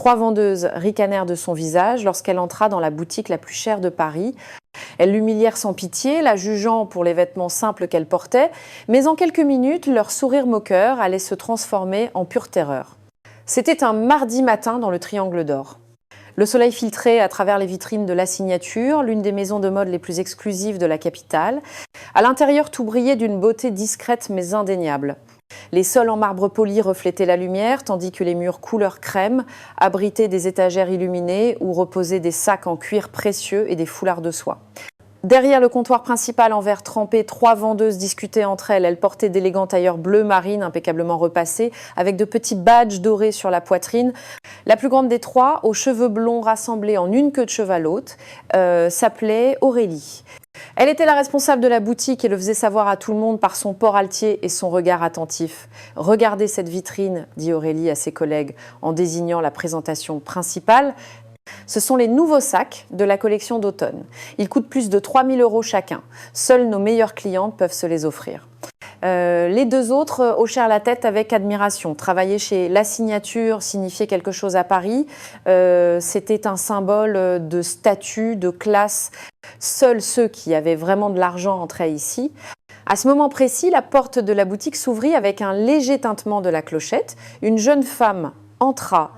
3 vendeuses ricanèrent de son visage lorsqu'elle entra dans la boutique la plus chère de Paris. Elles l'humilièrent sans pitié, la jugeant pour les vêtements simples qu'elle portait, mais en quelques minutes, leur sourire moqueur allait se transformer en pure terreur. C'était un mardi matin dans le Triangle d'Or. Le soleil filtrait à travers les vitrines de La Signature, l'une des maisons de mode les plus exclusives de la capitale. À l'intérieur, tout brillait d'une beauté discrète mais indéniable. Les sols en marbre poli reflétaient la lumière, tandis que les murs couleur crème abritaient des étagères illuminées où reposaient des sacs en cuir précieux et des foulards de soie. Derrière le comptoir principal en verre trempé, 3 vendeuses discutaient entre elles. Elles portaient d'élégants tailleurs bleu marine impeccablement repassés, avec de petits badges dorés sur la poitrine. La plus grande des 3, aux cheveux blonds rassemblés en une queue de cheval haute, s'appelait Aurélie. Elle était la responsable de la boutique et le faisait savoir à tout le monde par son port altier et son regard attentif. « Regardez cette vitrine », dit Aurélie à ses collègues en désignant la présentation principale. Ce sont les nouveaux sacs de la collection d'automne. Ils coûtent plus de 3 000 € chacun. Seules nos meilleures clientes peuvent se les offrir. Les 2 autres hochèrent la tête avec admiration. Travailler chez La Signature signifiait quelque chose à Paris. C'était un symbole de statut, de classe. Seuls ceux qui avaient vraiment de l'argent entraient ici. À ce moment précis, la porte de la boutique s'ouvrit avec un léger tintement de la clochette. Une jeune femme entra.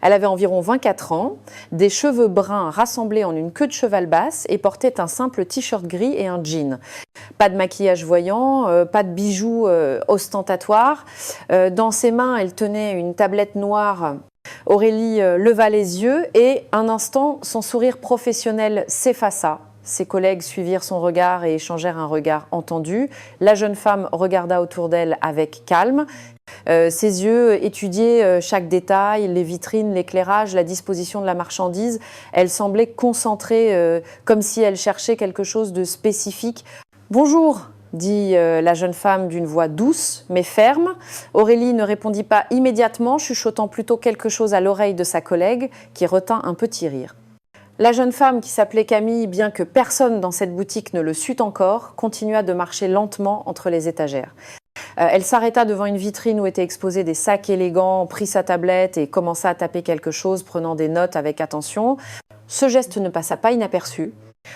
Elle avait environ 24 ans, des cheveux bruns rassemblés en une queue de cheval basse et portait un simple t-shirt gris et un jean. Pas de maquillage voyant, pas de bijoux ostentatoires. Dans ses mains, elle tenait une tablette noire. Aurélie leva les yeux et, un instant, son sourire professionnel s'effaça. Ses collègues suivirent son regard et échangèrent un regard entendu. La jeune femme regarda autour d'elle avec calme. Ses yeux étudiaient chaque détail, les vitrines, l'éclairage, la disposition de la marchandise. Elle semblait concentrée, comme si elle cherchait quelque chose de spécifique. « Bonjour !» dit la jeune femme d'une voix douce mais ferme. Aurélie ne répondit pas immédiatement, chuchotant plutôt quelque chose à l'oreille de sa collègue, qui retint un petit rire. La jeune femme, qui s'appelait Camille, bien que personne dans cette boutique ne le sût encore, continua de marcher lentement entre les étagères. Elle s'arrêta devant une vitrine où étaient exposés des sacs élégants, prit sa tablette et commença à taper quelque chose, prenant des notes avec attention. Ce geste ne passa pas inaperçu.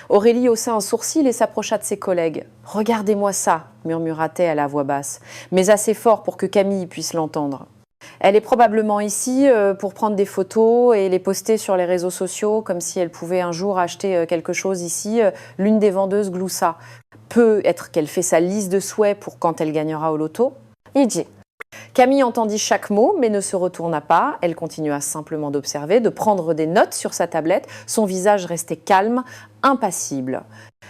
Aurélie haussa un sourcil et s'approcha de ses collègues. « Regardez-moi ça !» murmura-t-elle à voix basse, mais assez fort pour que Camille puisse l'entendre. Elle est probablement ici pour prendre des photos et les poster sur les réseaux sociaux, comme si elle pouvait un jour acheter quelque chose ici. L'une des vendeuses gloussa. Peut être qu'elle fait sa liste de souhaits pour quand elle gagnera au loto. Idji. Camille entendit chaque mot, mais ne se retourna pas. Elle continua simplement d'observer, de prendre des notes sur sa tablette. Son visage restait calme, impassible.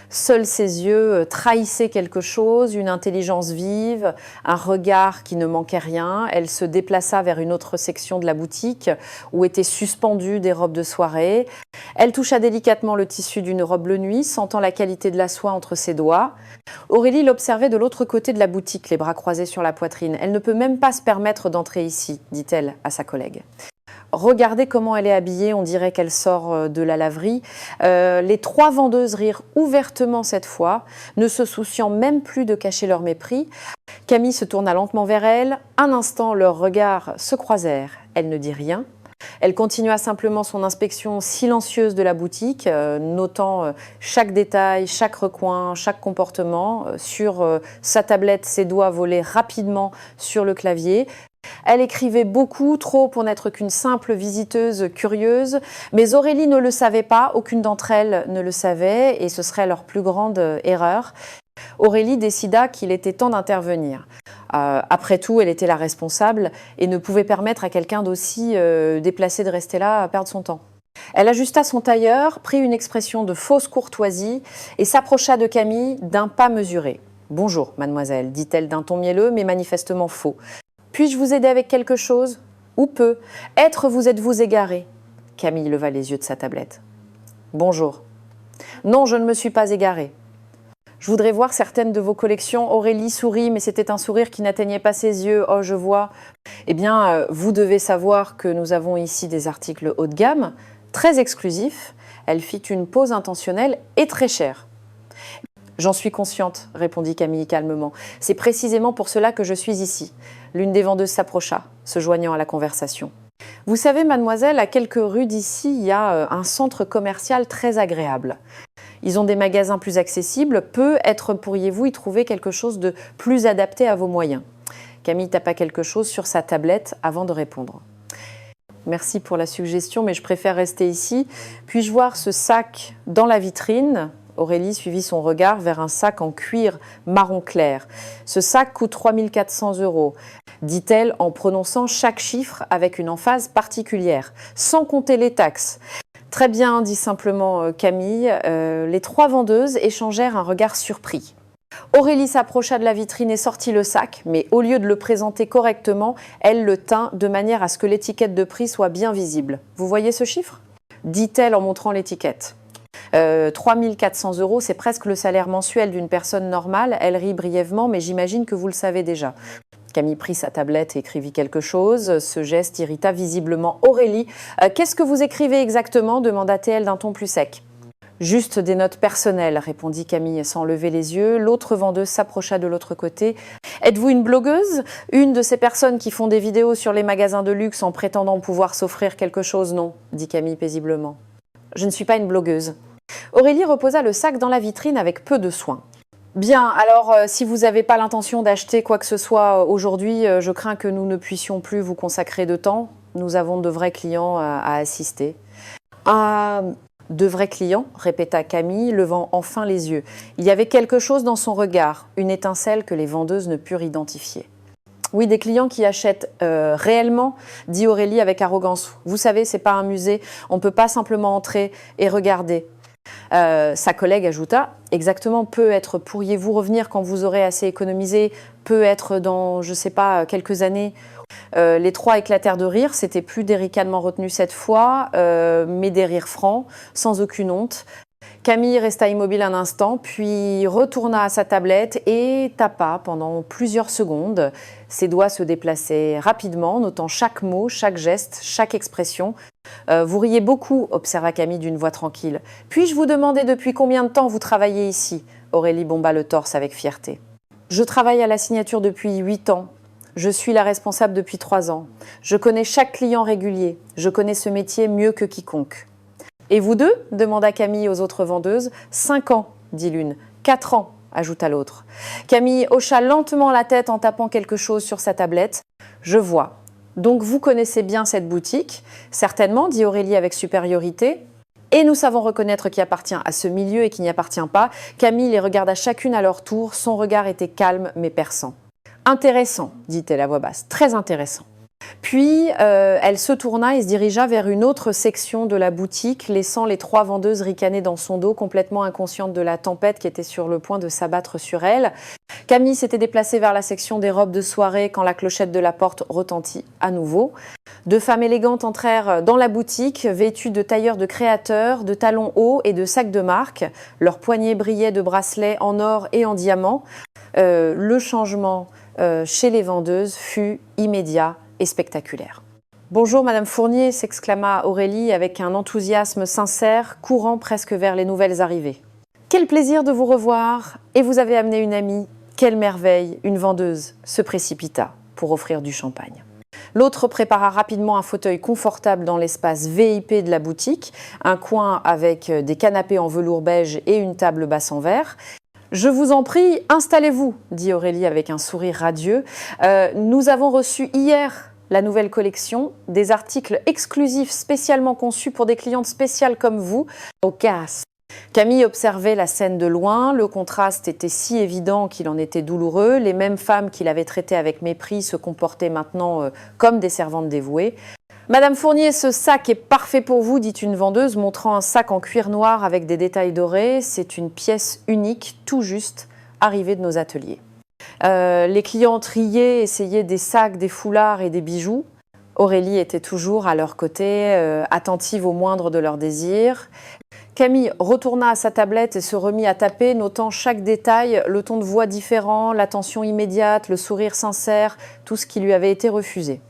Seuls ses yeux trahissaient quelque chose, une intelligence vive, un regard qui ne manquait rien. Elle se déplaça vers une autre section de la boutique où étaient suspendues des robes de soirée. Elle toucha délicatement le tissu d'une robe bleu nuit, sentant la qualité de la soie entre ses doigts. Aurélie l'observait de l'autre côté de la boutique, les bras croisés sur la poitrine. « Elle ne peut même pas se permettre d'entrer ici », dit-elle à sa collègue. Regardez comment elle est habillée, on dirait qu'elle sort de la laverie. Les 3 vendeuses rirent ouvertement cette fois, ne se souciant même plus de cacher leur mépris. Camille se tourna lentement vers elle. Un instant, leurs regards se croisèrent. Elle ne dit rien. Elle continua simplement son inspection silencieuse de la boutique, notant chaque détail, chaque recoin, chaque comportement. Sur sa tablette, ses doigts volaient rapidement sur le clavier. Elle écrivait beaucoup, trop pour n'être qu'une simple visiteuse curieuse, mais Aurélie ne le savait pas, aucune d'entre elles ne le savait, et ce serait leur plus grande erreur. Aurélie décida qu'il était temps d'intervenir. Après tout, elle était la responsable et ne pouvait permettre à quelqu'un d'aussi déplacé de rester là à perdre son temps. Elle ajusta son tailleur, prit une expression de fausse courtoisie et s'approcha de Camille d'un pas mesuré. « Bonjour, mademoiselle », dit-elle d'un ton mielleux mais manifestement faux. « Puis-je vous aider avec quelque chose ? Ou peu ? Être vous êtes-vous égaré ?» Camille leva les yeux de sa tablette. « Bonjour. »« Non, je ne me suis pas égarée. »« Je voudrais voir certaines de vos collections. » Aurélie sourit, mais c'était un sourire qui n'atteignait pas ses yeux. « Oh, je vois. »« Eh bien, vous devez savoir que nous avons ici des articles haut de gamme, très exclusifs. » Elle fit une pause intentionnelle et très chère. « J'en suis consciente, » répondit Camille calmement. « C'est précisément pour cela que je suis ici. » L'une des vendeuses s'approcha, se joignant à la conversation. Vous savez, mademoiselle, à quelques rues d'ici, il y a un centre commercial très agréable. Ils ont des magasins plus accessibles. Peut-être pourriez-vous y trouver quelque chose de plus adapté à vos moyens. Camille tapa quelque chose sur sa tablette avant de répondre. Merci pour la suggestion, mais je préfère rester ici. Puis-je voir ce sac dans la vitrine ? Aurélie suivit son regard vers un sac en cuir marron clair. Ce sac coûte 3 400 €, dit-elle en prononçant chaque chiffre avec une emphase particulière, sans compter les taxes. Très bien, dit simplement Camille. Les trois vendeuses échangèrent un regard surpris. Aurélie s'approcha de la vitrine et sortit le sac, mais au lieu de le présenter correctement, elle le tint de manière à ce que l'étiquette de prix soit bien visible. « Vous voyez ce chiffre ?» dit-elle en montrant l'étiquette. 3 400 €, c'est presque le salaire mensuel d'une personne normale. Elle rit brièvement, mais j'imagine que vous le savez déjà. Camille prit sa tablette et écrivit quelque chose. Ce geste irrita visiblement Aurélie. « Qu'est-ce que vous écrivez exactement ?» demanda-t-elle d'un ton plus sec. « Juste des notes personnelles », répondit Camille sans lever les yeux. L'autre vendeuse s'approcha de l'autre côté. « Êtes-vous une blogueuse ? Une de ces personnes qui font des vidéos sur les magasins de luxe en prétendant pouvoir s'offrir quelque chose, non ?» dit Camille paisiblement. « Je ne suis pas une blogueuse. » Aurélie reposa le sac dans la vitrine avec peu de soin. « Bien, alors si vous n'avez pas l'intention d'acheter quoi que ce soit aujourd'hui, je crains que nous ne puissions plus vous consacrer de temps. Nous avons de vrais clients à assister. » « Ah, de vrais clients ?» répéta Camille, levant enfin les yeux. Il y avait quelque chose dans son regard, une étincelle que les vendeuses ne purent identifier. « Oui, des clients qui achètent réellement, » dit Aurélie avec arrogance. « Vous savez, c'est pas un musée, on ne peut pas simplement entrer et regarder. » Sa collègue ajouta « Exactement, peut-être pourriez-vous revenir quand vous aurez assez économisé, peut-être dans, je sais pas, quelques années. » Les trois éclatèrent de rire, c'était plus des ricanements retenus cette fois, mais des rires francs, sans aucune honte. Camille resta immobile un instant, puis retourna à sa tablette et tapa pendant plusieurs secondes. Ses doigts se déplaçaient rapidement, notant chaque mot, chaque geste, chaque expression. Vous riez beaucoup, observa Camille d'une voix tranquille. « Puis-je vous demander depuis combien de temps vous travaillez ici ?» Aurélie bomba le torse avec fierté. « Je travaille à la signature depuis 8 ans. Je suis la responsable depuis 3 ans. Je connais chaque client régulier. Je connais ce métier mieux que quiconque. » « Et vous deux ?» demanda Camille aux autres vendeuses. « 5 ans, dit l'une. 4 ans, ajouta l'autre. Camille hocha lentement la tête en tapant quelque chose sur sa tablette. « Je vois. Donc vous connaissez bien cette boutique ?»« Certainement, dit Aurélie avec supériorité. Et nous savons reconnaître qui appartient à ce milieu et qui n'y appartient pas. » Camille les regarda chacune à leur tour. Son regard était calme mais perçant. « Intéressant, dit-elle à voix basse. Très intéressant. » Puis, elle se tourna et se dirigea vers une autre section de la boutique, laissant les trois vendeuses ricaner dans son dos, complètement inconscientes de la tempête qui était sur le point de s'abattre sur elle. Camille s'était déplacée vers la section des robes de soirée quand la clochette de la porte retentit à nouveau. Deux femmes élégantes entrèrent dans la boutique, vêtues de tailleurs de créateurs, de talons hauts et de sacs de marque. Leurs poignets brillaient de bracelets en or et en diamant. Le changement chez les vendeuses fut immédiat et spectaculaire. « Bonjour, Madame Fournier !» s'exclama Aurélie avec un enthousiasme sincère, courant presque vers les nouvelles arrivées. « Quel plaisir de vous revoir! Et vous avez amené une amie. Quelle merveille !» Une vendeuse se précipita pour offrir du champagne. L'autre prépara rapidement un fauteuil confortable dans l'espace VIP de la boutique, un coin avec des canapés en velours beige et une table basse en verre. « Je vous en prie, installez-vous !» dit Aurélie avec un sourire radieux. « Nous avons reçu hier la nouvelle collection, des articles exclusifs spécialement conçus pour des clientes spéciales comme vous, au casse. » Camille observait la scène de loin, le contraste était si évident qu'il en était douloureux. Les mêmes femmes qu'il avait traitées avec mépris se comportaient maintenant comme des servantes dévouées. « Madame Fournier, ce sac est parfait pour vous, dit une vendeuse, montrant un sac en cuir noir avec des détails dorés. C'est une pièce unique, tout juste, arrivée de nos ateliers. Les clientes riaient, essayaient des sacs, des foulards et des bijoux. Aurélie était toujours à leur côté, attentive au moindre de leurs désirs. Camille retourna à sa tablette et se remit à taper, notant chaque détail, le ton de voix différent, l'attention immédiate, le sourire sincère, tout ce qui lui avait été refusé.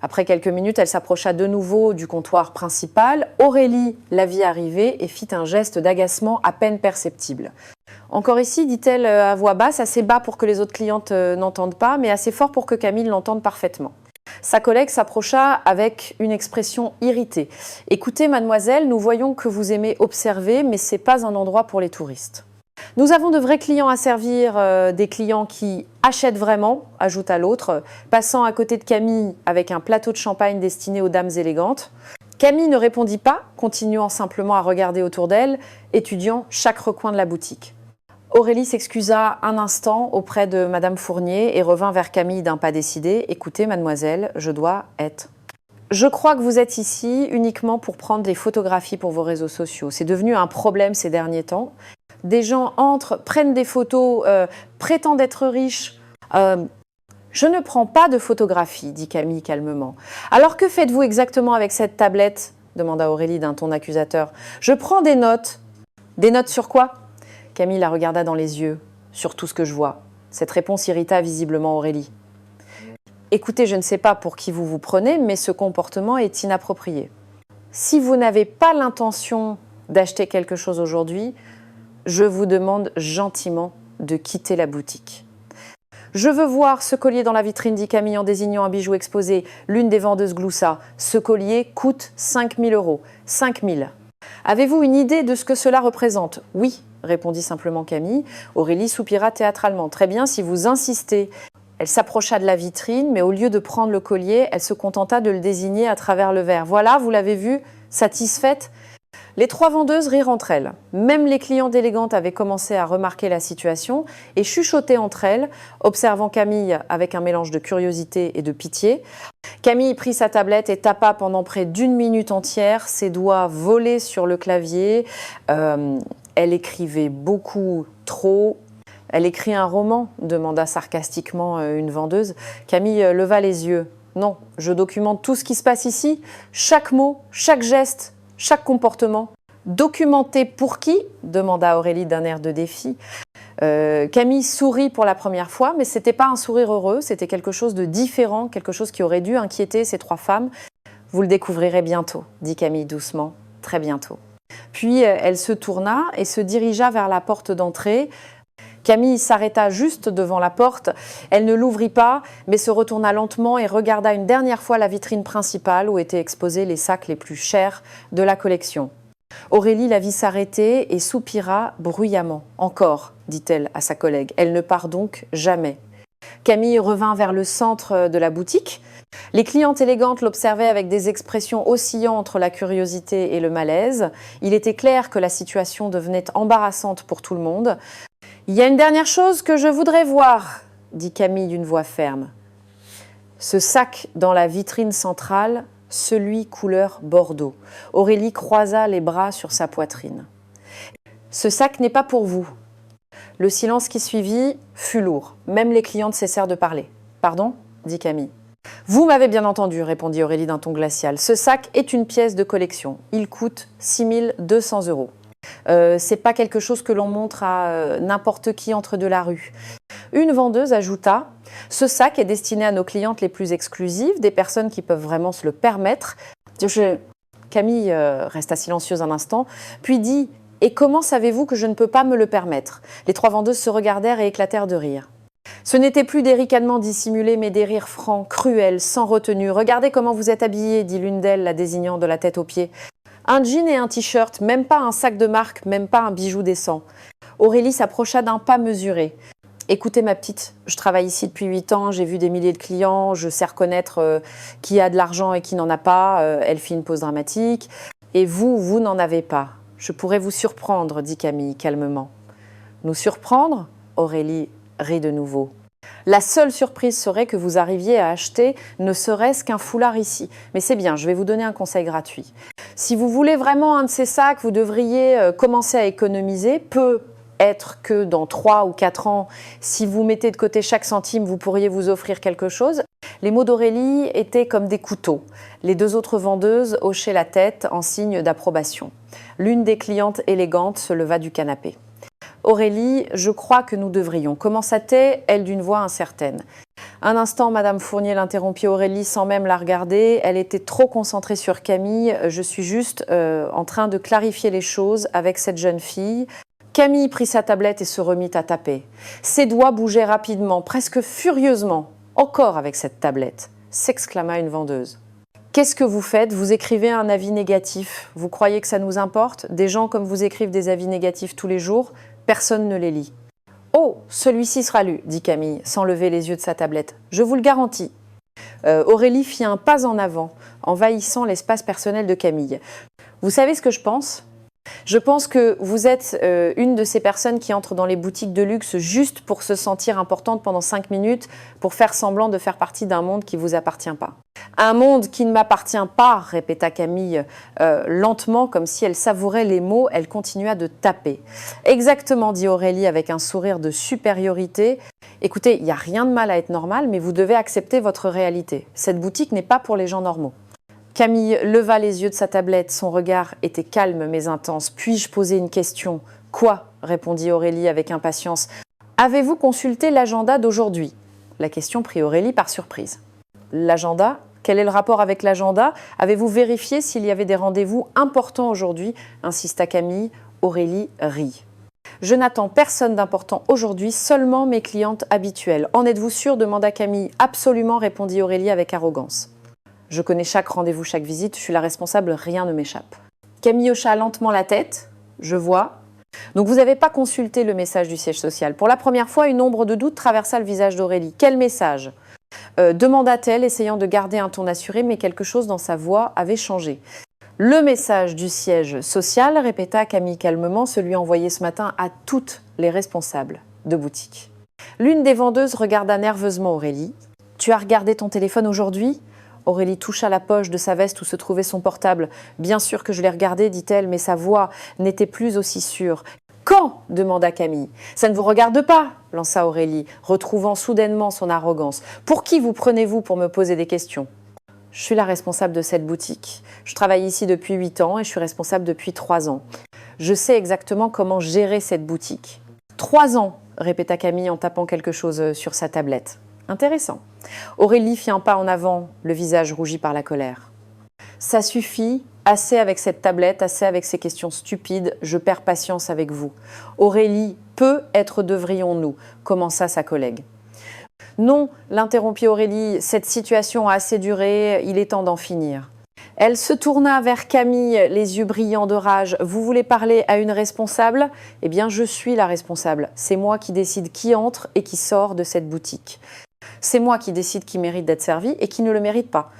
Après quelques minutes, elle s'approcha de nouveau du comptoir principal. Aurélie la vit arriver et fit un geste d'agacement à peine perceptible. « Encore ici ?» dit-elle à voix basse, assez bas pour que les autres clientes n'entendent pas, mais assez fort pour que Camille l'entende parfaitement. Sa collègue s'approcha avec une expression irritée. « Écoutez, mademoiselle, nous voyons que vous aimez observer, mais ce n'est pas un endroit pour les touristes. » « Nous avons de vrais clients à servir, des clients qui achètent vraiment, ajouta l'autre, passant à côté de Camille avec un plateau de champagne destiné aux dames élégantes. Camille ne répondit pas, continuant simplement à regarder autour d'elle, étudiant chaque recoin de la boutique. Aurélie s'excusa un instant auprès de Madame Fournier et revint vers Camille d'un pas décidé. « Écoutez, mademoiselle, je dois être... » « Je crois que vous êtes ici uniquement pour prendre des photographies pour vos réseaux sociaux. C'est devenu un problème ces derniers temps. Des gens entrent, prennent des photos, prétendent être riches. Je ne prends pas de photographies, dit Camille calmement. Alors que faites-vous exactement avec cette tablette ? Demanda Aurélie d'un ton accusateur. Je prends des notes. Des notes sur quoi ? Camille la regarda dans les yeux. Sur tout ce que je vois. Cette réponse irrita visiblement Aurélie. Écoutez, je ne sais pas pour qui vous vous prenez, mais ce comportement est inapproprié. Si vous n'avez pas l'intention d'acheter quelque chose aujourd'hui, je vous demande gentiment de quitter la boutique. Je veux voir ce collier dans la vitrine, dit Camille en désignant un bijou exposé. L'une des vendeuses gloussa. Ce collier coûte 5 000 €. 5 000. Avez-vous une idée de ce que cela représente ? Oui, répondit simplement Camille. Aurélie soupira théâtralement. Très bien, si vous insistez. Elle s'approcha de la vitrine, mais au lieu de prendre le collier, elle se contenta de le désigner à travers le verre. Voilà, vous l'avez vu, satisfaite ? Les trois vendeuses rirent entre elles. Même les clientes élégantes avaient commencé à remarquer la situation et chuchotaient entre elles, observant Camille avec un mélange de curiosité et de pitié. Camille prit sa tablette et tapa pendant près d'1 minute entière, ses doigts volés sur le clavier. Elle écrivait beaucoup trop. « Elle écrit un roman ?» demanda sarcastiquement une vendeuse. Camille leva les yeux. « Non, je documente tout ce qui se passe ici, chaque mot, chaque geste, chaque comportement. »« Documenté pour qui ?» demanda Aurélie d'un air de défi. Camille sourit pour la première fois, mais ce n'était pas un sourire heureux, c'était quelque chose de différent, quelque chose qui aurait dû inquiéter ces trois femmes. « Vous le découvrirez bientôt, » dit Camille doucement, « très bientôt. » Puis elle se tourna et se dirigea vers la porte d'entrée. Camille s'arrêta juste devant la porte. Elle ne l'ouvrit pas, mais se retourna lentement et regarda une dernière fois la vitrine principale où étaient exposés les sacs les plus chers de la collection. Aurélie la vit s'arrêter et soupira bruyamment. « Encore », dit-elle à sa collègue, « elle ne part donc jamais. » Camille revint vers le centre de la boutique. Les clientes élégantes l'observaient avec des expressions oscillant entre la curiosité et le malaise. Il était clair que la situation devenait embarrassante pour tout le monde. « Il y a une dernière chose que je voudrais voir, » dit Camille d'une voix ferme. Ce sac dans la vitrine centrale, celui couleur bordeaux. Aurélie croisa les bras sur sa poitrine. « Ce sac n'est pas pour vous. » Le silence qui suivit fut lourd. Même les clientes cessèrent de parler. « Pardon ?» dit Camille. « Vous m'avez bien entendu, » répondit Aurélie d'un ton glacial. « Ce sac est une pièce de collection. Il coûte 6 200 €. C'est pas quelque chose que l'on montre à n'importe qui entre de la rue. » Une vendeuse ajouta « Ce sac est destiné à nos clientes les plus exclusives, des personnes qui peuvent vraiment se le permettre. » Camille resta silencieuse un instant, puis dit « Et comment savez-vous que je ne peux pas me le permettre ?» Les trois vendeuses se regardèrent et éclatèrent de rire. Ce n'était plus des ricanements dissimulés, mais des rires francs, cruels, sans retenue. « Regardez comment vous êtes habillée, » dit l'une d'elles, la désignant de la tête aux pieds. Un jean et un t-shirt, même pas un sac de marque, même pas un bijou décent. Aurélie s'approcha d'un pas mesuré. « Écoutez ma petite, je travaille ici depuis 8 ans, j'ai vu des milliers de clients, je sais reconnaître qui a de l'argent et qui n'en a pas. » Elle fit une pause dramatique. « Et vous, vous n'en avez pas. Je pourrais vous surprendre, » dit Camille calmement. « Nous surprendre ?» Aurélie rit de nouveau. « La seule surprise serait que vous arriviez à acheter ne serait-ce qu'un foulard ici. Mais c'est bien, je vais vous donner un conseil gratuit. Si vous voulez vraiment un de ces sacs, vous devriez commencer à économiser. Peut-être que dans 3 ou 4 ans, si vous mettez de côté chaque centime, vous pourriez vous offrir quelque chose. » Les mots d'Aurélie étaient comme des couteaux. Les deux autres vendeuses hochaient la tête en signe d'approbation. L'une des clientes élégantes se leva du canapé. « Aurélie, je crois que nous devrions. » Commença-t-elle, elle d'une voix incertaine. Un instant, Madame Fournier l'interrompit Aurélie sans même la regarder. Elle était trop concentrée sur Camille. « Je suis juste en train de clarifier les choses avec cette jeune fille. » Camille prit sa tablette et se remit à taper. Ses doigts bougeaient rapidement, presque furieusement, encore avec cette tablette. s'exclama une vendeuse. Qu'est-ce que vous faites? Vous écrivez un avis négatif. Vous croyez que ça nous importe? Des gens comme vous écrivent des avis négatifs tous les jours, personne ne les lit. Oh, celui-ci sera lu, dit Camille, sans lever les yeux de sa tablette. Je vous le garantis. Aurélie fit un pas en avant, envahissant l'espace personnel de Camille. Vous savez ce que je pense? Je pense que vous êtes une de ces personnes qui entrent dans les boutiques de luxe juste pour se sentir importante pendant 5 minutes, pour faire semblant de faire partie d'un monde qui ne vous appartient pas. Un monde qui ne m'appartient pas, répéta Camille lentement, comme si elle savourait les mots, elle continua de taper. Exactement, dit Aurélie avec un sourire de supériorité. Écoutez, il n'y a rien de mal à être normal, mais vous devez accepter votre réalité. Cette boutique n'est pas pour les gens normaux. Camille leva les yeux de sa tablette, son regard était calme mais intense. « Puis-je poser une question ?»« Quoi ?» répondit Aurélie avec impatience. « Avez-vous consulté l'agenda d'aujourd'hui ?» La question prit Aurélie par surprise. « L'agenda ? Quel est le rapport avec l'agenda ? Avez-vous vérifié s'il y avait des rendez-vous importants aujourd'hui ?» insista Camille. Aurélie rit. « Je n'attends personne d'important aujourd'hui, seulement mes clientes habituelles. En êtes-vous sûre ?» demanda Camille. « Absolument » répondit Aurélie avec arrogance. Je connais chaque rendez-vous, chaque visite, je suis la responsable, rien ne m'échappe. Camille hocha lentement la tête, je vois. Donc vous n'avez pas consulté le message du siège social. Pour la première fois, une ombre de doute traversa le visage d'Aurélie. Quel message ? Demanda-t-elle, essayant de garder un ton assuré, mais quelque chose dans sa voix avait changé. Le message du siège social, répéta Camille calmement, celui envoyé ce matin à toutes les responsables de boutique. L'une des vendeuses regarda nerveusement Aurélie. « Tu as regardé ton téléphone aujourd'hui ?» Aurélie toucha la poche de sa veste où se trouvait son portable. « Bien sûr que je l'ai regardé, dit-elle, mais sa voix n'était plus aussi sûre. »« Quand ?» demanda Camille. « Ça ne vous regarde pas ?» lança Aurélie, retrouvant soudainement son arrogance. « Pour qui vous prenez-vous pour me poser des questions ?»« Je suis la responsable de cette boutique. Je travaille ici depuis 8 ans et je suis responsable depuis 3 ans. Je sais exactement comment gérer cette boutique. »« 3 ans !» répéta Camille en tapant quelque chose sur sa tablette. Intéressant. Aurélie fit un pas en avant, le visage rougi par la colère. Ça suffit, assez avec cette tablette, assez avec ces questions stupides, je perds patience avec vous. Aurélie, peut-être devrions-nous, commença sa collègue. Non, l'interrompit Aurélie, cette situation a assez duré, il est temps d'en finir. Elle se tourna vers Camille, les yeux brillants de rage. « Vous voulez parler à une responsable ? Eh bien, je suis la responsable. C'est moi qui décide qui entre et qui sort de cette boutique. C'est moi qui décide qui mérite d'être servi et qui ne le mérite pas. »«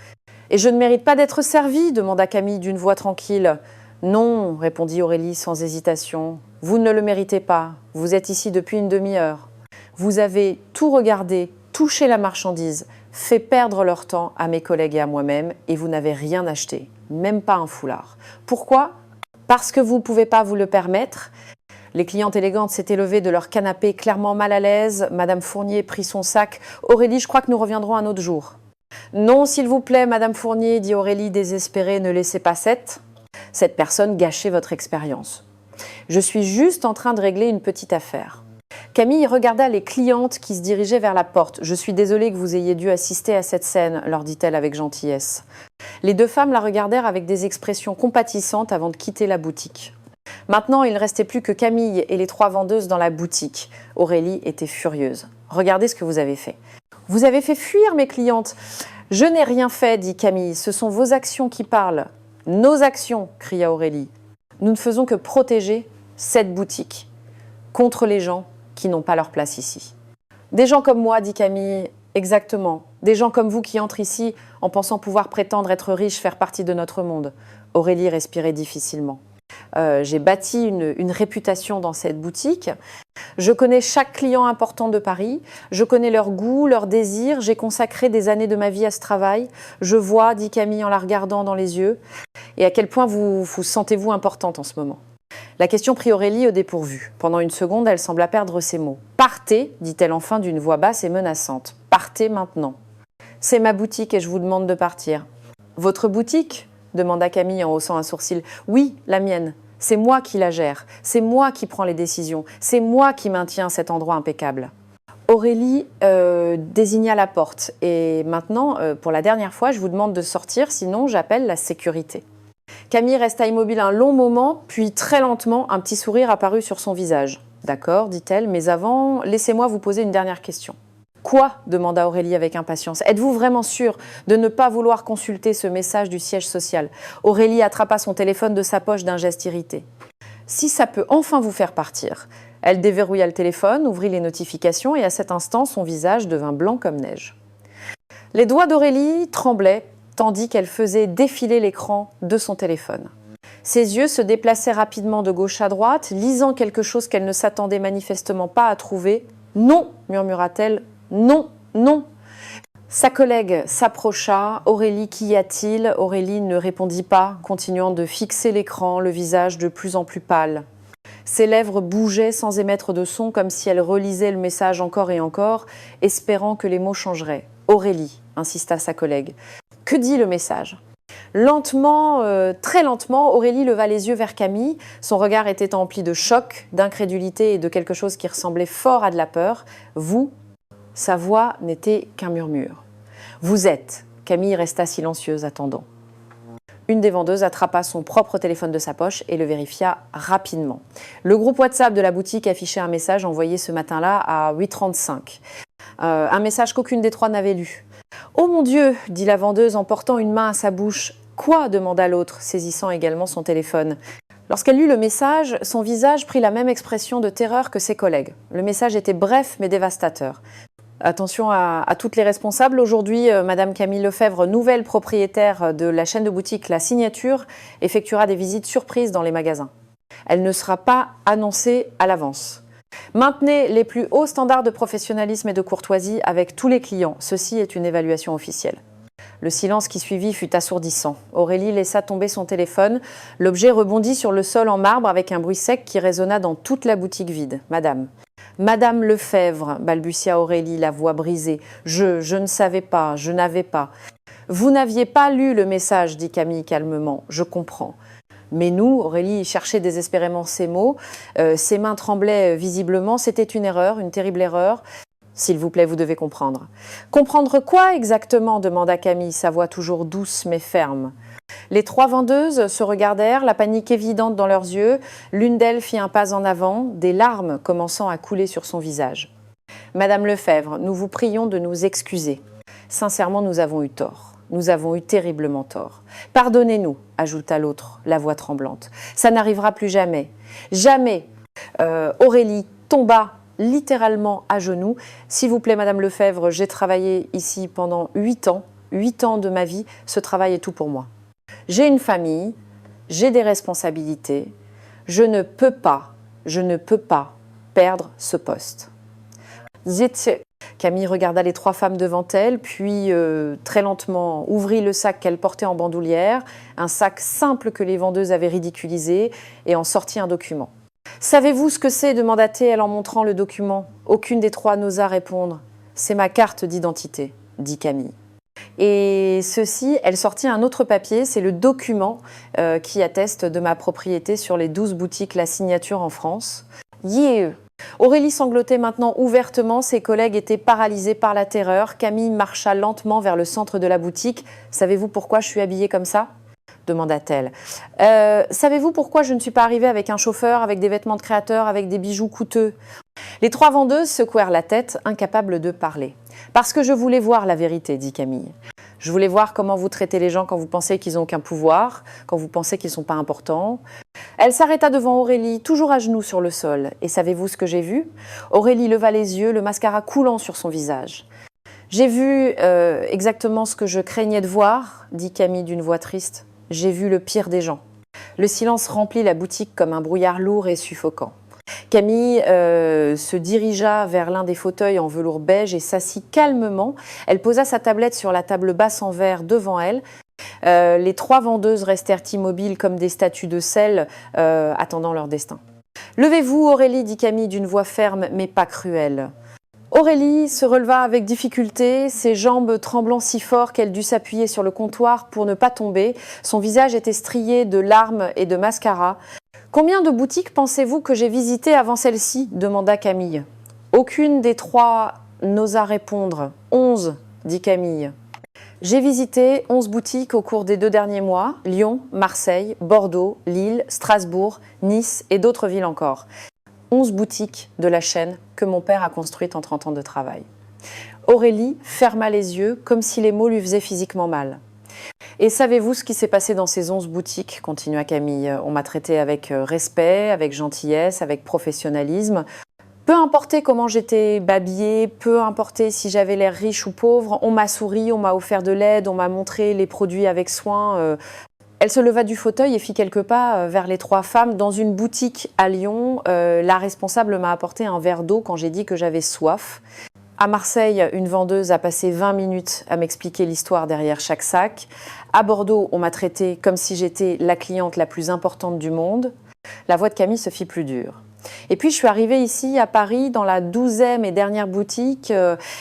Et je ne mérite pas d'être servie ?» demanda Camille d'une voix tranquille. « Non, » répondit Aurélie sans hésitation. « Vous ne le méritez pas. Vous êtes ici depuis une demi-heure. Vous avez tout regardé, touché la marchandise, fait perdre leur temps à mes collègues et à moi-même et vous n'avez rien acheté, même pas un foulard. Pourquoi ? Parce que vous ne pouvez pas vous le permettre. » Les clientes élégantes s'étaient levées de leur canapé, clairement mal à l'aise. Madame Fournier prit son sac. « Aurélie, je crois que nous reviendrons un autre jour. »« Non, s'il vous plaît, Madame Fournier, dit Aurélie désespérée, ne laissez pas cette personne gâcher votre expérience. Je suis juste en train de régler une petite affaire. » Camille regarda les clientes qui se dirigeaient vers la porte. « Je suis désolée que vous ayez dû assister à cette scène, leur dit-elle avec gentillesse. » Les 2 femmes la regardèrent avec des expressions compatissantes avant de quitter la boutique. Maintenant, il ne restait plus que Camille et les 3 vendeuses dans la boutique. Aurélie était furieuse. « Regardez ce que vous avez fait. Vous avez fait fuir mes clientes. »« Je n'ai rien fait, dit Camille. Ce sont vos actions qui parlent. »« Nos actions, cria Aurélie. Nous ne faisons que protéger cette boutique contre les gens qui n'ont pas leur place ici. »« Des gens comme moi, dit Camille. Exactement. Des gens comme vous qui entrent ici en pensant pouvoir prétendre être riches, faire partie de notre monde. » Aurélie respirait difficilement. J'ai bâti une réputation dans cette boutique. Je connais chaque client important de Paris. Je connais leurs goûts, leurs désirs. J'ai consacré des années de ma vie à ce travail. Je vois, dit Camille en la regardant dans les yeux. Et à quel point vous sentez-vous importante en ce moment ? La question prit Aurélie au dépourvu. Pendant une seconde, elle sembla perdre ses mots. « Partez !» dit-elle enfin d'une voix basse et menaçante. « Partez maintenant. C'est ma boutique et je vous demande de partir. »« Votre boutique ?» demanda Camille en haussant un sourcil. « Oui, la mienne. C'est moi qui la gère. C'est moi qui prends les décisions. C'est moi qui maintiens cet endroit impeccable. » Aurélie désigna la porte. « Et maintenant, pour la dernière fois, je vous demande de sortir, sinon j'appelle la sécurité. » Camille resta immobile un long moment, puis très lentement, un petit sourire apparut sur son visage. « D'accord, dit-elle, mais avant, laissez-moi vous poser une dernière question. »« Quoi ? Demanda Aurélie avec impatience. Êtes-vous vraiment sûre de ne pas vouloir consulter ce message du siège social ? Aurélie attrapa son téléphone de sa poche d'un geste irrité. Si ça peut enfin vous faire partir. Elle déverrouilla le téléphone, ouvrit les notifications et à cet instant, son visage devint blanc comme neige. Les doigts d'Aurélie tremblaient tandis qu'elle faisait défiler l'écran de son téléphone. Ses yeux se déplaçaient rapidement de gauche à droite, lisant quelque chose qu'elle ne s'attendait manifestement pas à trouver. « Non !» murmura-t-elle. « Non, non !» Sa collègue s'approcha. « Aurélie, qu'y a-t-il » Aurélie ne répondit pas, continuant de fixer l'écran, le visage de plus en plus pâle. Ses lèvres bougeaient sans émettre de son, comme si elle relisait le message encore et encore, espérant que les mots changeraient. « Aurélie » insista sa collègue. « Que dit le message ?» Lentement, très lentement, Aurélie leva les yeux vers Camille. Son regard était empli de choc, d'incrédulité et de quelque chose qui ressemblait fort à de la peur. « Vous ?» Sa voix n'était qu'un murmure. « Vous êtes ?» Camille resta silencieuse, attendant. Une des vendeuses attrapa son propre téléphone de sa poche et le vérifia rapidement. Le groupe WhatsApp de la boutique affichait un message envoyé ce matin-là à 8h35. Un message qu'aucune des trois n'avait lu. « Oh mon Dieu !» dit la vendeuse en portant une main à sa bouche. « Quoi ?» demanda l'autre, saisissant également son téléphone. Lorsqu'elle lut le message, son visage prit la même expression de terreur que ses collègues. Le message était bref mais dévastateur. Attention à toutes les responsables. Aujourd'hui, Madame Camille Lefebvre, nouvelle propriétaire de la chaîne de boutique La Signature, effectuera des visites surprises dans les magasins. Elle ne sera pas annoncée à l'avance. Maintenez les plus hauts standards de professionnalisme et de courtoisie avec tous les clients. Ceci est une évaluation officielle. Le silence qui suivit fut assourdissant. Aurélie laissa tomber son téléphone. L'objet rebondit sur le sol en marbre avec un bruit sec qui résonna dans toute la boutique vide. « Madame !»« Madame Lefebvre !» balbutia Aurélie, la voix brisée. « Je ne savais pas, je n'avais pas. »« Vous n'aviez pas lu le message, dit Camille calmement. Je comprends. » Mais nous, Aurélie cherchait désespérément ses mots. Ses mains tremblaient visiblement. C'était une erreur, une terrible erreur. S'il vous plaît, vous devez comprendre. « Comprendre quoi exactement ?» demanda Camille, sa voix toujours douce mais ferme. Les trois vendeuses se regardèrent, la panique évidente dans leurs yeux. L'une d'elles fit un pas en avant, des larmes commençant à couler sur son visage. « Madame Lefebvre, nous vous prions de nous excuser. Sincèrement, nous avons eu tort. Nous avons eu terriblement tort. Pardonnez-nous, ajouta l'autre, la voix tremblante. Ça n'arrivera plus jamais. Jamais. Aurélie tomba littéralement à genoux. S'il vous plaît, Madame Lefebvre, j'ai travaillé ici pendant 8 ans. 8 ans de ma vie, ce travail est tout pour moi. J'ai une famille, j'ai des responsabilités. Je ne peux pas perdre ce poste. Camille regarda les trois femmes devant elle, puis très lentement ouvrit le sac qu'elle portait en bandoulière, un sac simple que les vendeuses avaient ridiculisé, et en sortit un document. « Savez-vous ce que c'est » demanda-t-elle en montrant le document. Aucune des trois n'osa répondre. « C'est ma carte d'identité » dit Camille. Et ceci, elle sortit un autre papier, c'est le document qui atteste de ma propriété sur les 12 boutiques La Signature en France. Yeah. Aurélie sanglotait maintenant ouvertement, ses collègues étaient paralysés par la terreur. Camille marcha lentement vers le centre de la boutique. « Savez-vous pourquoi je suis habillée comme ça ?» demanda-t-elle. « Savez-vous pourquoi je ne suis pas arrivée avec un chauffeur, avec des vêtements de créateur, avec des bijoux coûteux ?» Les trois vendeuses secouèrent la tête, incapables de parler. « Parce que je voulais voir la vérité, dit Camille. Je voulais voir comment vous traitez les gens quand vous pensez qu'ils n'ont aucun pouvoir, quand vous pensez qu'ils ne sont pas importants. » Elle s'arrêta devant Aurélie, toujours à genoux sur le sol. « Et savez-vous ce que j'ai vu ?» Aurélie leva les yeux, le mascara coulant sur son visage. « J'ai vu exactement ce que je craignais de voir, dit Camille d'une voix triste. J'ai vu le pire des gens. » Le silence remplit la boutique comme un brouillard lourd et suffocant. Camille se dirigea vers l'un des fauteuils en velours beige et s'assit calmement. Elle posa sa tablette sur la table basse en verre devant elle. Les trois vendeuses restèrent immobiles comme des statues de sel, attendant leur destin. « Levez-vous, Aurélie, dit Camille d'une voix ferme mais pas cruelle. » Aurélie se releva avec difficulté, ses jambes tremblant si fort qu'elle dut s'appuyer sur le comptoir pour ne pas tomber. Son visage était strié de larmes et de mascara. « Combien de boutiques pensez-vous que j'ai visitées avant celle-ci » demanda Camille. Aucune des trois n'osa répondre. « 11, dit Camille. J'ai visité 11 boutiques au cours des 2 derniers mois, Lyon, Marseille, Bordeaux, Lille, Strasbourg, Nice et d'autres villes encore. 11 boutiques de la chaîne que mon père a construite en 30 ans de travail. Aurélie ferma les yeux comme si les mots lui faisaient physiquement mal. Et savez-vous ce qui s'est passé dans ces 11 boutiques, continua Camille. On m'a traité avec respect, avec gentillesse, avec professionnalisme. Peu importe comment j'étais babillée, peu importe si j'avais l'air riche ou pauvre, on m'a souri, on m'a offert de l'aide, on m'a montré les produits avec soin. Elle se leva du fauteuil et fit quelques pas vers les 3 femmes. Dans une boutique à Lyon, la responsable m'a apporté un verre d'eau quand j'ai dit que j'avais soif. À Marseille, une vendeuse a passé 20 minutes à m'expliquer l'histoire derrière chaque sac. À Bordeaux, on m'a traitée comme si j'étais la cliente la plus importante du monde. La voix de Camille se fit plus dure. Et puis je suis arrivée ici à Paris, dans la 12e et dernière boutique.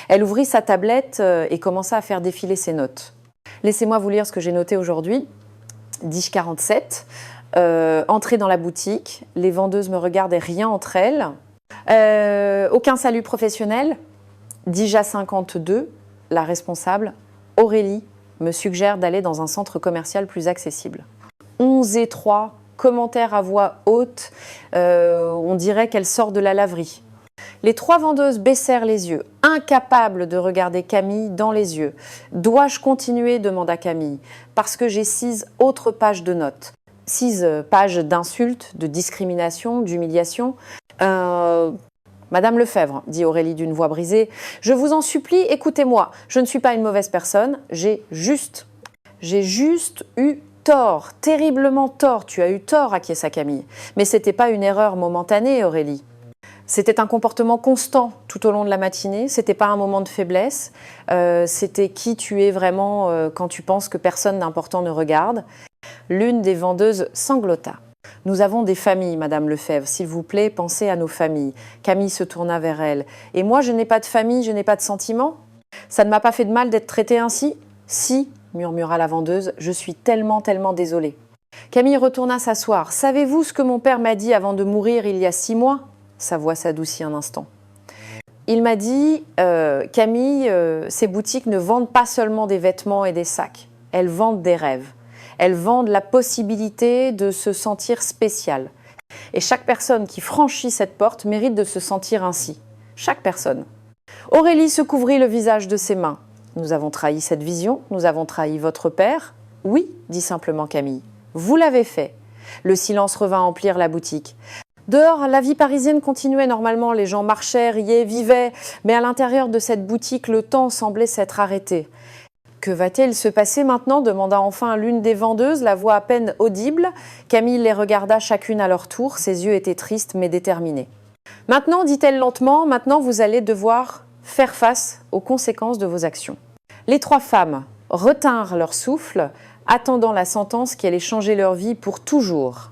Elle ouvrit sa tablette et commença à faire défiler ses notes. Laissez-moi vous lire ce que j'ai noté aujourd'hui. 10h47, entrée dans la boutique. Les vendeuses me regardaient rien entre elles. Aucun salut professionnel. 10h52, la responsable, Aurélie, me suggère d'aller dans un centre commercial plus accessible. 11h03, commentaire à voix haute, on dirait qu'elle sort de la laverie. Les 3 vendeuses baissèrent les yeux, incapables de regarder Camille dans les yeux. « Dois-je continuer ?» demanda Camille, « parce que j'ai 6 autres pages de notes. 6 pages d'insultes, de discrimination, d'humiliation. Madame Lefebvre, dit Aurélie d'une voix brisée, je vous en supplie, écoutez-moi. Je ne suis pas une mauvaise personne, j'ai juste eu tort, terriblement tort. Tu as eu tort, acquiesça Camille. Mais c'était pas une erreur momentanée, Aurélie. C'était un comportement constant tout au long de la matinée. C'était pas un moment de faiblesse. C'était qui tu es vraiment quand tu penses que personne d'important ne regarde. L'une des vendeuses sanglota. Nous avons des familles, Madame Lefebvre. S'il vous plaît, pensez à nos familles. Camille se tourna vers elle. Et moi, je n'ai pas de famille, je n'ai pas de sentiments. Ça ne m'a pas fait de mal d'être traitée ainsi? Si, murmura la vendeuse, je suis tellement désolée. Camille retourna s'asseoir. Savez-vous ce que mon père m'a dit avant de mourir il y a 6 mois? Sa voix s'adoucit un instant. Il m'a dit, Camille, ces boutiques ne vendent pas seulement des vêtements et des sacs. Elles vendent des rêves. Elles vendent la possibilité de se sentir spécial. Et chaque personne qui franchit cette porte mérite de se sentir ainsi. Chaque personne. Aurélie se couvrit le visage de ses mains. Nous avons trahi cette vision, nous avons trahi votre père. Oui, dit simplement Camille. Vous l'avez fait. Le silence revint emplir la boutique. Dehors, la vie parisienne continuait normalement, les gens marchaient, riaient, vivaient, mais à l'intérieur de cette boutique, le temps semblait s'être arrêté. Que va-t-il se passer maintenant demanda enfin l'une des vendeuses, la voix à peine audible. Camille les regarda chacune à leur tour, ses yeux étaient tristes mais déterminés. Maintenant, dit-elle lentement, maintenant vous allez devoir faire face aux conséquences de vos actions. Les 3 femmes retinrent leur souffle, attendant la sentence qui allait changer leur vie pour toujours.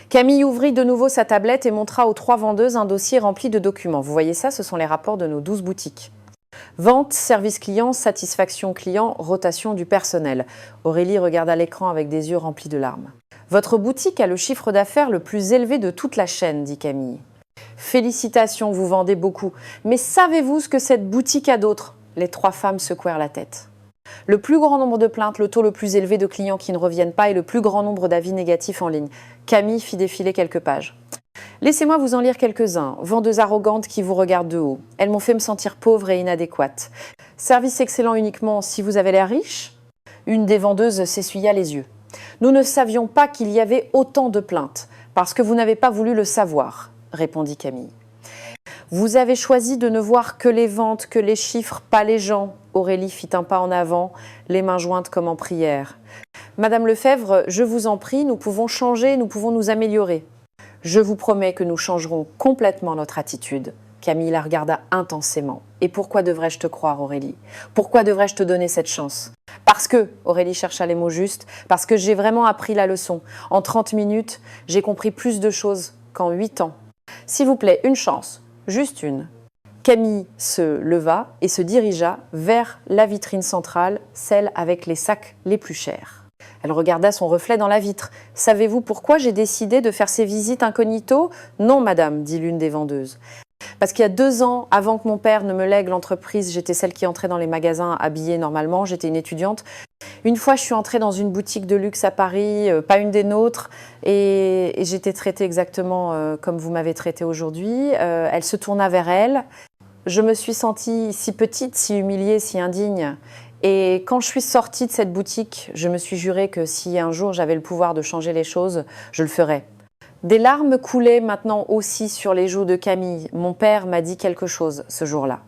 Camille ouvrit de nouveau sa tablette et montra aux 3 vendeuses un dossier rempli de documents. Vous voyez ça, ce sont les rapports de nos 12 boutiques. Vente, service client, satisfaction client, rotation du personnel. Aurélie regarda l'écran avec des yeux remplis de larmes. Votre boutique a le chiffre d'affaires le plus élevé de toute la chaîne, dit Camille. Félicitations, vous vendez beaucoup. Mais savez-vous ce que cette boutique a d'autre? Les 3 femmes secouèrent la tête. Le plus grand nombre de plaintes, le taux le plus élevé de clients qui ne reviennent pas et le plus grand nombre d'avis négatifs en ligne. Camille fit défiler quelques pages. Laissez-moi vous en lire quelques-uns. Vendeuses arrogantes qui vous regardent de haut. Elles m'ont fait me sentir pauvre et inadéquate. Service excellent uniquement si vous avez l'air riche. Une des vendeuses s'essuya les yeux. Nous ne savions pas qu'il y avait autant de plaintes, parce que vous n'avez pas voulu le savoir, répondit Camille. Vous avez choisi de ne voir que les ventes, que les chiffres, pas les gens. Aurélie fit un pas en avant, les mains jointes comme en prière. Madame Lefebvre, je vous en prie, nous pouvons changer, nous pouvons nous améliorer. Je vous promets que nous changerons complètement notre attitude. Camille la regarda intensément. Et pourquoi devrais-je te croire, Aurélie? Pourquoi devrais-je te donner cette chance? Parce que, Aurélie chercha les mots justes, parce que j'ai vraiment appris la leçon. En 30 minutes, j'ai compris plus de choses qu'en 8 ans. S'il vous plaît, une chance, juste une. Camille se leva et se dirigea vers la vitrine centrale, celle avec les sacs les plus chers. Elle regarda son reflet dans la vitre. « Savez-vous pourquoi j'ai décidé de faire ces visites incognito ?»« Non, madame, dit l'une des vendeuses. Parce qu'il y a 2 ans, avant que mon père ne me lègue l'entreprise, j'étais celle qui entrait dans les magasins habillée normalement, j'étais une étudiante. Une fois, je suis entrée dans une boutique de luxe à Paris, pas une des nôtres, et j'étais traitée exactement comme vous m'avez traitée aujourd'hui. Elle se tourna vers elle. je me suis sentie si petite, si humiliée, si indigne. Et quand je suis sortie de cette boutique, je me suis juré que si un jour j'avais le pouvoir de changer les choses, je le ferais. Des larmes coulaient maintenant aussi sur les joues de Camille. Mon père m'a dit quelque chose ce jour-là.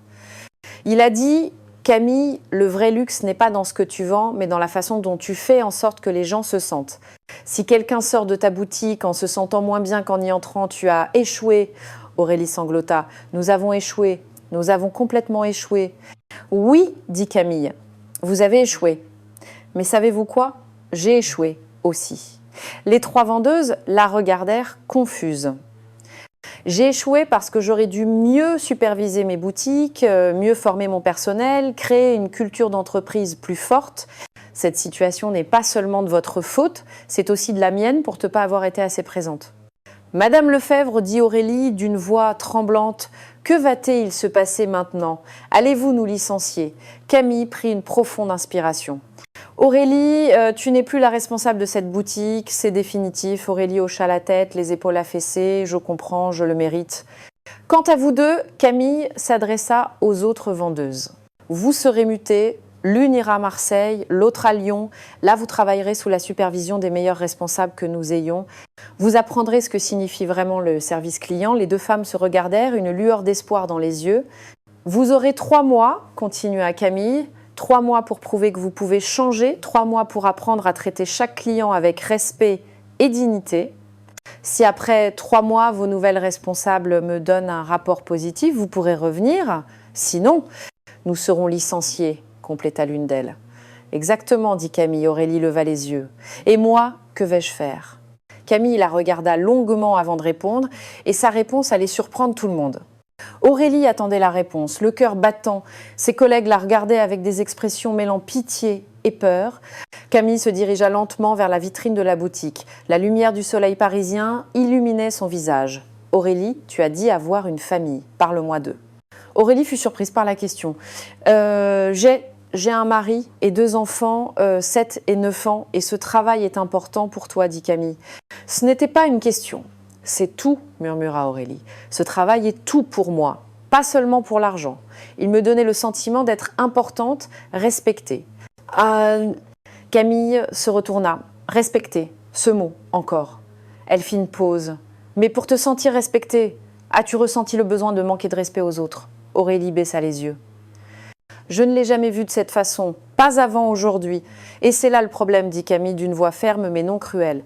Il a dit « Camille, le vrai luxe n'est pas dans ce que tu vends, mais dans la façon dont tu fais en sorte que les gens se sentent. Si quelqu'un sort de ta boutique en se sentant moins bien qu'en y entrant, tu as échoué. » Aurélie sanglota. « Nous avons échoué. Nous avons complètement échoué. » « Oui, dit Camille, vous avez échoué. Mais savez-vous quoi? J'ai échoué aussi. » Les trois vendeuses la regardèrent confuses. J'ai échoué parce que j'aurais dû mieux superviser mes boutiques, mieux former mon personnel, créer une culture d'entreprise plus forte. Cette situation n'est pas seulement de votre faute, c'est aussi de la mienne pour ne pas avoir été assez présente. Madame Lefebvre, dit Aurélie d'une voix tremblante, que va-t-il se passer maintenant? Allez-vous nous licencier? Camille prit une profonde inspiration. Aurélie, tu n'es plus la responsable de cette boutique, c'est définitif. Aurélie hocha la tête, les épaules affaissées, je comprends, je le mérite. Quant à vous deux, Camille s'adressa aux autres vendeuses. Vous serez mutées, l'une ira à Marseille, l'autre à Lyon. Là, vous travaillerez sous la supervision des meilleurs responsables que nous ayons. Vous apprendrez ce que signifie vraiment le service client. Les deux femmes se regardèrent, une lueur d'espoir dans les yeux. Vous aurez 3 mois, continua Camille, 3 mois pour prouver que vous pouvez changer, 3 mois pour apprendre à traiter chaque client avec respect et dignité. Si après 3 mois, vos nouvelles responsables me donnent un rapport positif, vous pourrez revenir. Sinon, nous serons licenciés, compléta l'une d'elles. Exactement, dit Camille. Aurélie leva les yeux. Et moi, que vais-je faire? Camille la regarda longuement avant de répondre et sa réponse allait surprendre tout le monde. Aurélie attendait la réponse, le cœur battant. Ses collègues la regardaient avec des expressions mêlant pitié et peur. Camille se dirigea lentement vers la vitrine de la boutique. La lumière du soleil parisien illuminait son visage. « Aurélie, tu as dit avoir une famille. Parle-moi d'eux. » Aurélie fut surprise par la question. J'ai un mari et 2 enfants, 7 et 9 ans, et ce travail est important pour toi, dit Camille. Ce n'était pas une question. C'est tout, murmura Aurélie. Ce travail est tout pour moi, pas seulement pour l'argent. Il me donnait le sentiment d'être importante, respectée. Camille se retourna. Respectée, ce mot, encore. Elle fit une pause. Mais pour te sentir respectée, as-tu ressenti le besoin de manquer de respect aux autres? Aurélie baissa les yeux. Je ne l'ai jamais vu de cette façon, pas avant aujourd'hui. Et c'est là le problème, dit Camille d'une voix ferme mais non cruelle.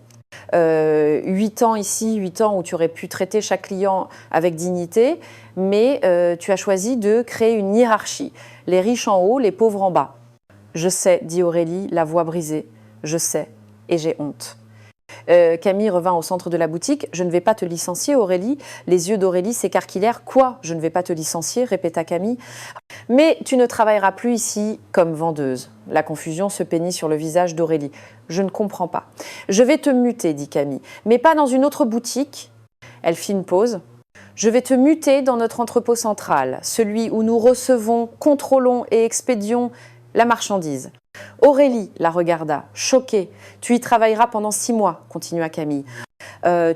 8 ans ici, 8 ans où tu aurais pu traiter chaque client avec dignité, mais tu as choisi de créer une hiérarchie. Les riches en haut, les pauvres en bas. Je sais, dit Aurélie, la voix brisée. Je sais, et j'ai honte. Camille revint au centre de la boutique. « Je ne vais pas te licencier, Aurélie. » Les yeux d'Aurélie s'écarquillèrent. « Quoi? Je ne vais pas te licencier ?» répéta Camille. « Mais tu ne travailleras plus ici comme vendeuse. » La confusion se peignit sur le visage d'Aurélie. « Je ne comprends pas. »« Je vais te muter, dit Camille. Mais pas dans une autre boutique. » Elle fit une pause. « Je vais te muter dans notre entrepôt central, celui où nous recevons, contrôlons et expédions la marchandise. » Aurélie la regarda, choquée. « Tu y travailleras pendant 6 mois, continua Camille.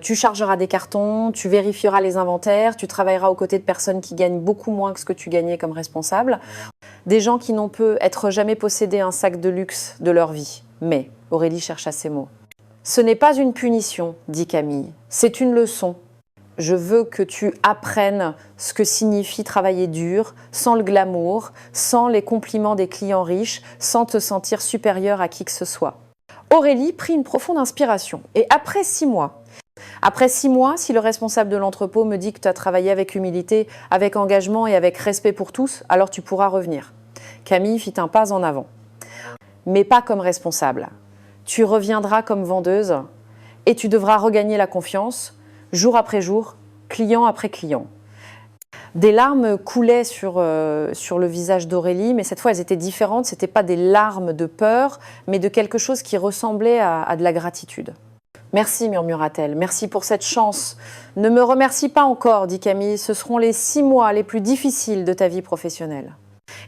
Tu chargeras des cartons, tu vérifieras les inventaires, tu travailleras aux côtés de personnes qui gagnent beaucoup moins que ce que tu gagnais comme responsable. Des gens qui n'ont peut-être jamais possédé un sac de luxe de leur vie. » Mais, Aurélie chercha ses mots. « Ce n'est pas une punition, dit Camille. C'est une leçon. Je veux que tu apprennes ce que signifie travailler dur, sans le glamour, sans les compliments des clients riches, sans te sentir supérieur à qui que ce soit. » Aurélie prit une profonde inspiration. Et après 6 mois, si le responsable de l'entrepôt me dit que tu as travaillé avec humilité, avec engagement et avec respect pour tous, alors tu pourras revenir. Camille fit un pas en avant. Mais pas comme responsable. Tu reviendras comme vendeuse et tu devras regagner la confiance, jour après jour, client après client. Des larmes coulaient sur le visage d'Aurélie, mais cette fois elles étaient différentes. Ce n'étaient pas des larmes de peur, mais de quelque chose qui ressemblait à de la gratitude. « Merci, murmura-t-elle, merci pour cette chance. Ne me remercie pas encore, dit Camille, ce seront les 6 mois les plus difficiles de ta vie professionnelle.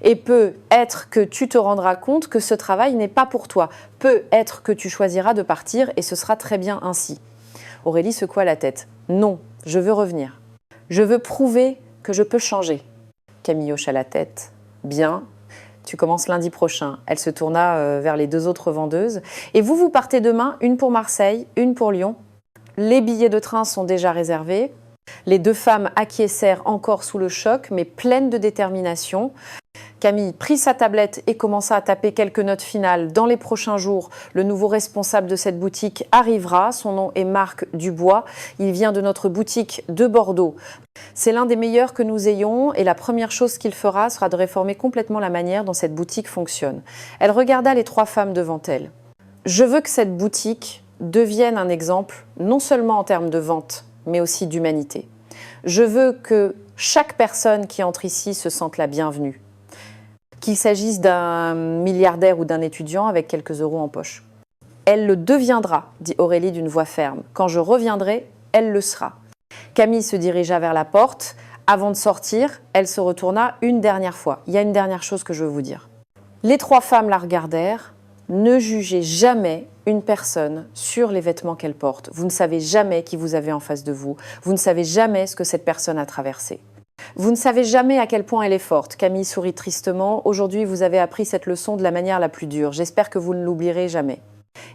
Et peut être que tu te rendras compte que ce travail n'est pas pour toi. Peut être que tu choisiras de partir et ce sera très bien ainsi. » Aurélie secoua la tête. « Non, je veux revenir. Je veux prouver que je peux changer. » Camille hocha la tête. Bien, tu commences lundi prochain. Elle se tourna vers les 2 autres vendeuses. Et vous partez demain, une pour Marseille, une pour Lyon. Les billets de train sont déjà réservés. Les 2 femmes acquiescèrent encore sous le choc, mais pleines de détermination. Camille prit sa tablette et commença à taper quelques notes finales. Dans les prochains jours, le nouveau responsable de cette boutique arrivera. Son nom est Marc Dubois. Il vient de notre boutique de Bordeaux. C'est l'un des meilleurs que nous ayons et la première chose qu'il fera sera de réformer complètement la manière dont cette boutique fonctionne. Elle regarda les 3 femmes devant elle. Je veux que cette boutique devienne un exemple, non seulement en termes de vente, mais aussi d'humanité. Je veux que chaque personne qui entre ici se sente la bienvenue. Qu'il s'agisse d'un milliardaire ou d'un étudiant avec quelques euros en poche. Elle le deviendra, dit Aurélie d'une voix ferme. Quand je reviendrai, elle le sera. Camille se dirigea vers la porte. Avant de sortir, elle se retourna une dernière fois. Il y a une dernière chose que je veux vous dire. Les 3 femmes la regardèrent. Ne jugez jamais une personne sur les vêtements qu'elle porte. Vous ne savez jamais qui vous avez en face de vous. Vous ne savez jamais ce que cette personne a traversé. Vous ne savez jamais à quel point elle est forte. Camille sourit tristement. Aujourd'hui, vous avez appris cette leçon de la manière la plus dure. J'espère que vous ne l'oublierez jamais.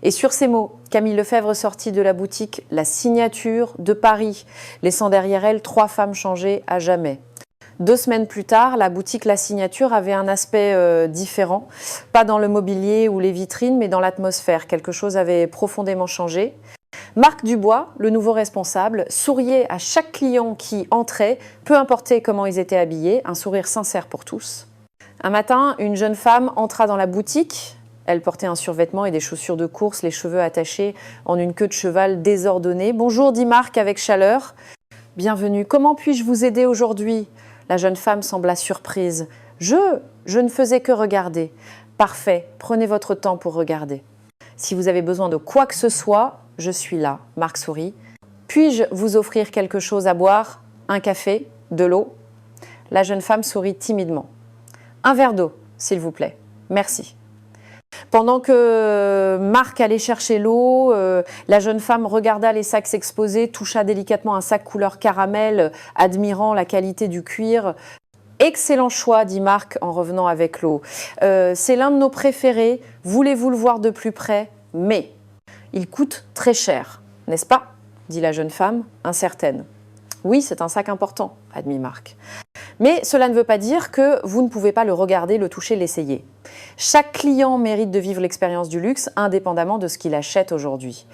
Et sur ces mots, Camille Lefebvre sortit de la boutique La Signature de Paris, laissant derrière elle 3 femmes changées à jamais. 2 semaines plus tard, la boutique La Signature avait un aspect différent. Pas dans le mobilier ou les vitrines, mais dans l'atmosphère. Quelque chose avait profondément changé. Marc Dubois, le nouveau responsable, souriait à chaque client qui entrait, peu importe comment ils étaient habillés, un sourire sincère pour tous. Un matin, une jeune femme entra dans la boutique. Elle portait un survêtement et des chaussures de course, les cheveux attachés en une queue de cheval désordonnée. « Bonjour » dit Marc avec chaleur. « Bienvenue. Comment puis-je vous aider aujourd'hui ?» La jeune femme sembla surprise. « Je ne faisais que regarder. »« Parfait. Prenez votre temps pour regarder. Si vous avez besoin de quoi que ce soit, je suis là. » Marc sourit. « Puis-je vous offrir quelque chose à boire? Un café? De l'eau ?» La jeune femme sourit timidement. « Un verre d'eau, s'il vous plaît. Merci. » Pendant que Marc allait chercher l'eau, la jeune femme regarda les sacs s'exposer, toucha délicatement un sac couleur caramel, admirant la qualité du cuir. « Excellent choix, dit Marc en revenant avec l'eau. C'est l'un de nos préférés. Voulez-vous le voir de plus près? Mais il coûte très cher, n'est-ce pas? Dit la jeune femme, incertaine. Oui, c'est un sac important, admit Marc. Mais cela ne veut pas dire que vous ne pouvez pas le regarder, le toucher, l'essayer. Chaque client mérite de vivre l'expérience du luxe, indépendamment de ce qu'il achète aujourd'hui.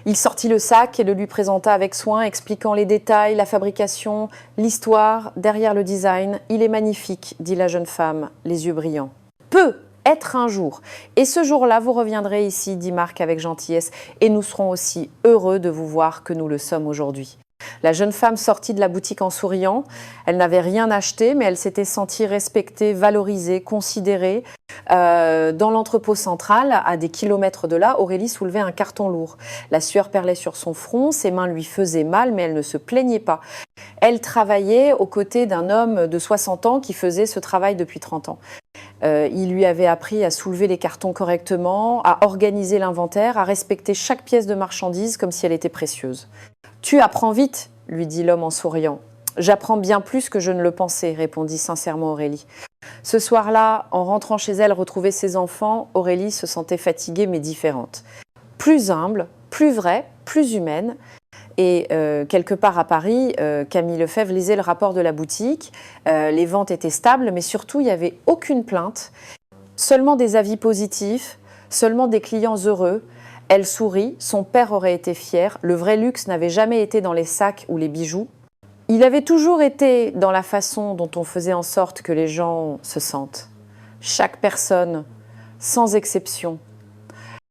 Il sortit le sac et le lui présenta avec soin, expliquant les détails, la fabrication, l'histoire, derrière le design. « Il est magnifique, dit la jeune femme, les yeux brillants. « Peut être un jour. Et ce jour-là, vous reviendrez ici, dit Marc avec gentillesse, et nous serons aussi heureux de vous voir que nous le sommes aujourd'hui. » La jeune femme sortit de la boutique en souriant. Elle n'avait rien acheté, mais elle s'était sentie respectée, valorisée, considérée. Dans l'entrepôt central, à des kilomètres de là, Aurélie soulevait un carton lourd. La sueur perlait sur son front, ses mains lui faisaient mal, mais elle ne se plaignait pas. Elle travaillait aux côtés d'un homme de 60 ans qui faisait ce travail depuis 30 ans. Il lui avait appris à soulever les cartons correctement, à organiser l'inventaire, à respecter chaque pièce de marchandise comme si elle était précieuse. « Tu apprends vite, lui dit l'homme en souriant. « J'apprends bien plus que je ne le pensais, répondit sincèrement Aurélie. Ce soir-là, en rentrant chez elle retrouver ses enfants, Aurélie se sentait fatiguée mais différente. Plus humble, plus vraie, plus humaine. Et quelque part à Paris, Camille Lefebvre lisait le rapport de la boutique. Les ventes étaient stables, mais surtout, il n'y avait aucune plainte. Seulement des avis positifs, seulement des clients heureux. Elle sourit, son père aurait été fier. Le vrai luxe n'avait jamais été dans les sacs ou les bijoux. Il avait toujours été dans la façon dont on faisait en sorte que les gens se sentent. Chaque personne, sans exception,